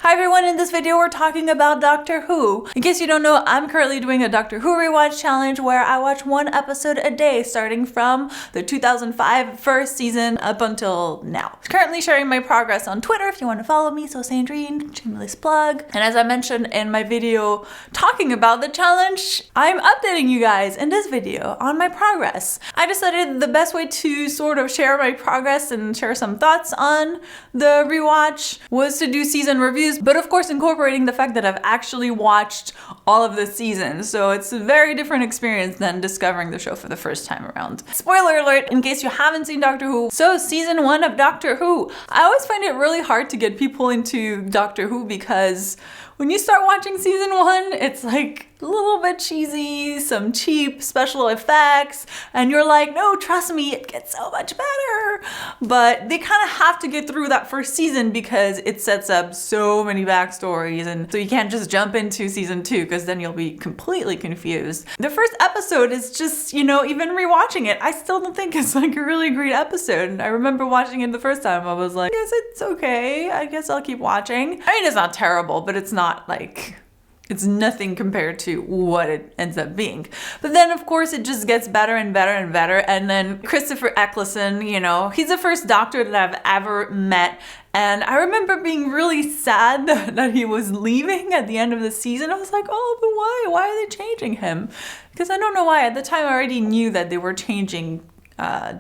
Hi everyone, in this video we're talking about Doctor Who. In case you don't know, I'm currently doing a Doctor Who rewatch challenge where I watch one episode a day starting from the 2005 first season up until now. Currently sharing my progress on Twitter if you want to follow me, so Sandrine, shameless plug. And as I mentioned in my video talking about the challenge, I'm updating you guys in this video on my progress. I decided the best way to sort of share my progress and share some thoughts on the rewatch was to do season reviews, but of course incorporating the fact that I've actually watched all of the seasons, so it's a very different experience than discovering the show for the first time around. Spoiler alert, in case you haven't seen Doctor Who, so season 1 of Doctor Who. I always find it really hard to get people into Doctor Who because when you start watching season 1, it's like a little bit cheesy, some cheap special effects, and you're like, no, trust me, it gets so much better. But they kind of have to get through that first season because it sets up so many backstories, and so you can't just jump into season 2 because then you'll be completely confused. The first episode is just, even rewatching it, I still don't think it's like a really great episode. And I remember watching it the first time, I was like, yes, it's okay, I guess I'll keep watching. I mean, it's not terrible, but it's not like, it's nothing compared to what it ends up being. But then of course it just gets better and better and better. And then Christopher Eccleston, he's the first Doctor that I've ever met. And I remember being really sad that he was leaving at the end of the season. I was like, oh, but why? Why are they changing him? Because I don't know why. At the time I already knew that they were changing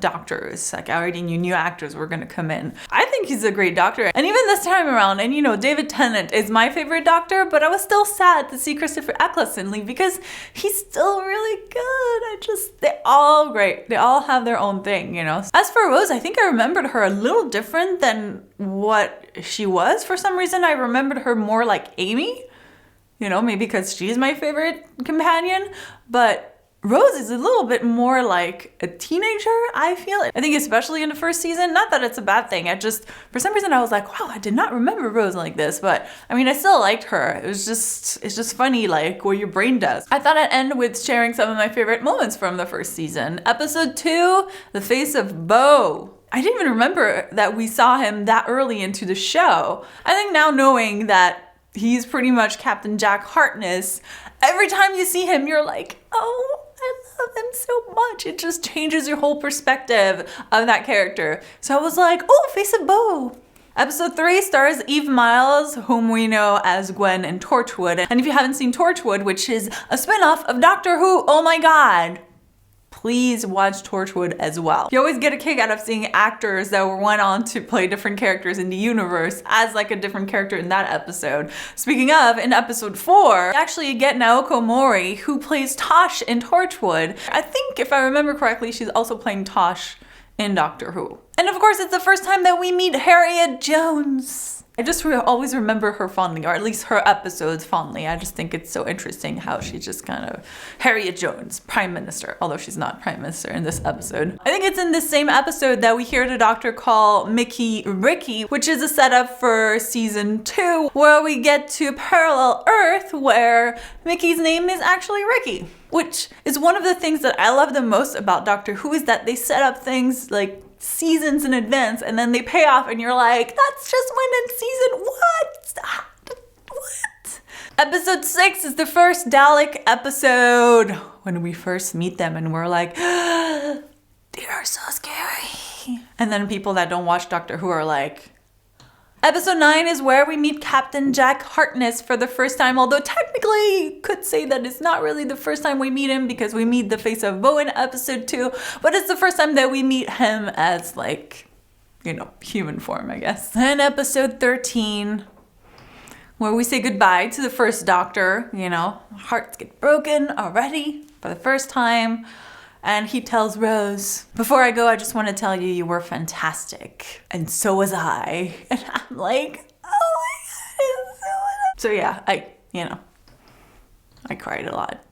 doctors. Like I already knew new actors were gonna come in. I think he's a great Doctor. And even this time around, and David Tennant is my favorite Doctor, but I was still sad to see Christopher Eccleston leave because he's still really good. They're all great. They all have their own thing, As for Rose, I think I remembered her a little different than what she was. For some reason, I remembered her more like Amy, maybe because she's my favorite companion, but Rose is a little bit more like a teenager, I feel. I think especially in the first season, not that it's a bad thing, for some reason I was like, wow, I did not remember Rose like this, but I mean, I still liked her. It's just funny, like what your brain does. I thought I'd end with sharing some of my favorite moments from the first season. Episode 2, The Face of Bo. I didn't even remember that we saw him that early into the show. I think now knowing that he's pretty much Captain Jack Harkness, every time you see him, you're like, oh, I love him so much. It just changes your whole perspective of that character. So I was like, oh, Face of Bo. Episode 3 stars Eve Miles, whom we know as Gwen in Torchwood. And if you haven't seen Torchwood, which is a spin-off of Doctor Who, oh my god, please watch Torchwood as well. You always get a kick out of seeing actors that went on to play different characters in the universe as like a different character in that episode. Speaking of, in episode 4, you actually get Naoko Mori, who plays Tosh in Torchwood. I think if I remember correctly, she's also playing Tosh in Doctor Who. And of course, it's the first time that we meet Harriet Jones. I just always remember her fondly, or at least her episodes fondly. I just think it's so interesting how she's just kind of Harriet Jones, Prime Minister, although she's not Prime Minister in this episode. I think it's in this same episode that we hear the Doctor call Mickey Ricky, which is a setup for season 2, where we get to Parallel Earth where Mickey's name is actually Ricky. Which is one of the things that I love the most about Doctor Who, is that they set up things like seasons in advance and then they pay off and you're like, that's just when in season what? Episode 6 is the first Dalek episode, when we first meet them and we're like, they are so scary. And then people that don't watch Doctor Who are like, Episode 9 is where we meet Captain Jack Harkness for the first time, although technically you could say that it's not really the first time we meet him because we meet the Face of Bo in episode 2, but it's the first time that we meet him as like, human form, I guess. And episode 13, where we say goodbye to the first Doctor, hearts get broken already for the first time. And he tells Rose, before I go, I just want to tell you, you were fantastic. And so was I. And I'm like, oh my god, so yeah, I cried a lot.